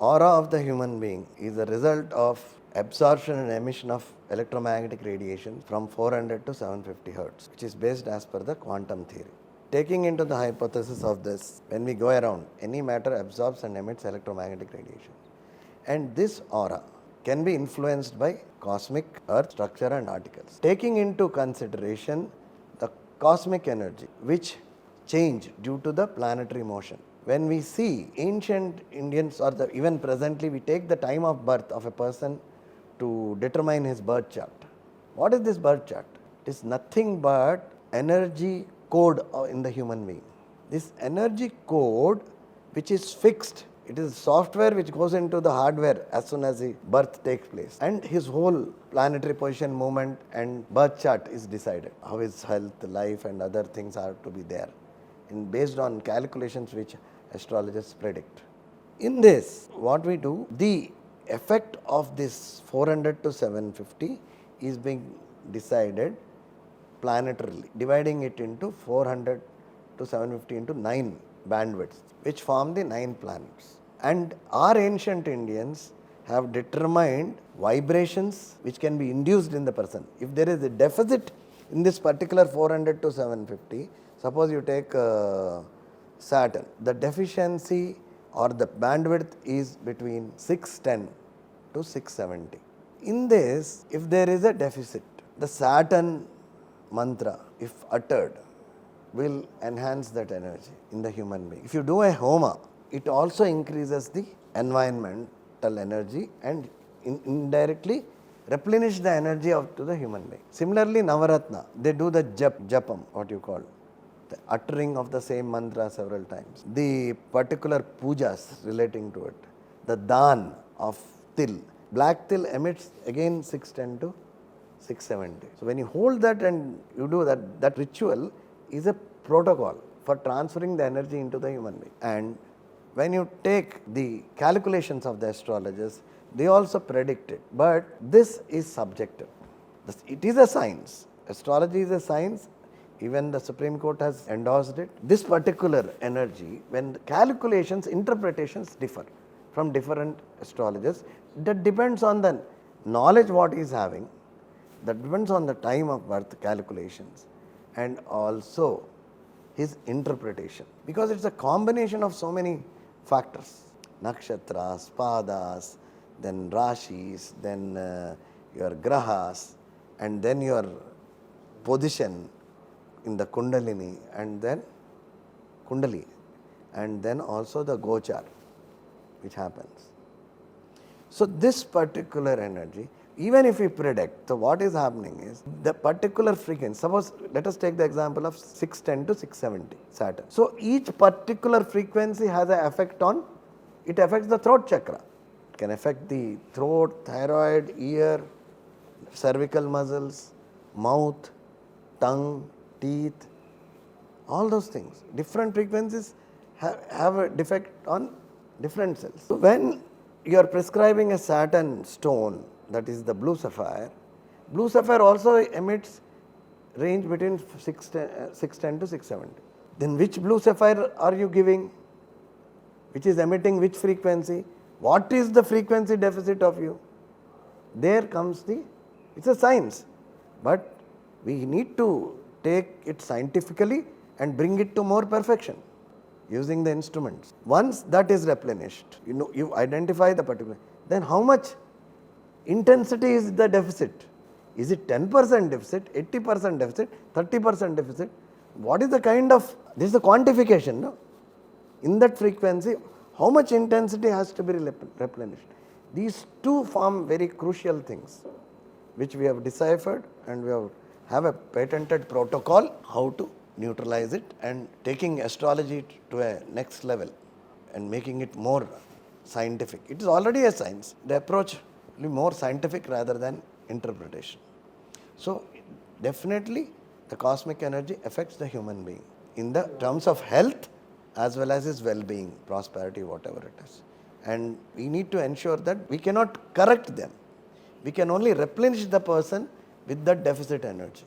aura of the human being is a result of absorption and emission of electromagnetic radiation from 400 to 750 hertz, which is based as per the quantum theory. Taking into the hypothesis of this, when we go around, any matter absorbs and emits electromagnetic radiation. And this aura can be influenced by cosmic earth structure and particles. Taking into consideration the cosmic energy, which change due to the planetary motion. When we see ancient Indians or even presently, we take the time of birth of a person to determine his birth chart. What is this birth chart? It is nothing but energy code in the human being. This energy code, which is fixed, it is software which goes into the hardware as soon as the birth takes place, and his whole planetary position, movement and birth chart is decided. How his health, life and other things are to be there, and based on calculations which astrologers predict. In this, what we do, the effect of this 400 to 750 is being decided planetarily, dividing it into 400 to 750 into 9 bandwidths, which form the 9 planets. And our ancient Indians have determined vibrations which can be induced in the person. If there is a deficit in this particular 400 to 750, suppose you take Saturn, the deficiency or the bandwidth is between 610 to 670. In this, if there is a deficit, the Saturn mantra, if uttered, will enhance that energy in the human being. If you do a Homa, it also increases the environmental energy and indirectly replenish the energy to the human being. Similarly, Navaratna, they do the japam, what you call, the uttering of the same mantra several times. The particular pujas relating to it, the dan of til, black til emits again 610 to 670. So when you hold that and you do that ritual is a protocol for transferring the energy into the human being. And when you take the calculations of the astrologers, they also predict it. But this is subjective. It is a science. Astrology is a science. Even the Supreme Court has endorsed it. This particular energy, when the calculations, interpretations differ from different astrologers, that depends on the knowledge what he is having, that depends on the time of birth calculations, and also his interpretation, because it's a combination of so many factors, nakshatras, padas, then rashis, then your grahas, and then your position in the kundalini, and then kundali, and then also the gochar which happens. So this particular energy, even if we predict, so what is happening is the particular frequency, suppose let us take the example of 610 to 670 Saturn. So each particular frequency has an effect on, it affects the throat chakra. It can affect the throat, thyroid, ear, cervical muscles, mouth, tongue, teeth, all those things. Different frequencies have a defect on different cells. So when you are prescribing a Saturn stone, that is the blue sapphire also emits range between 610 to 670. Then which blue sapphire are you giving? Which is emitting which frequency? What is the frequency deficit of you? There comes it's a science, but we need to take it scientifically and bring it to more perfection using the instruments. Once that is replenished, you identify the particular, then how much intensity is the deficit? Is it 10% deficit, 80% deficit, 30% deficit? What is the kind of, this is the quantification, no? In that frequency, how much intensity has to be replenished? These two form very crucial things, which we have deciphered, and we have a patented protocol how to neutralize it, and taking astrology to a next level and making it more scientific. It is already a science. The approach will be more scientific rather than interpretation. So definitely the cosmic energy affects the human being in the terms of health as well as his well-being, prosperity, whatever it is. And we need to ensure that we cannot correct them. We can only replenish the person with that deficit energy.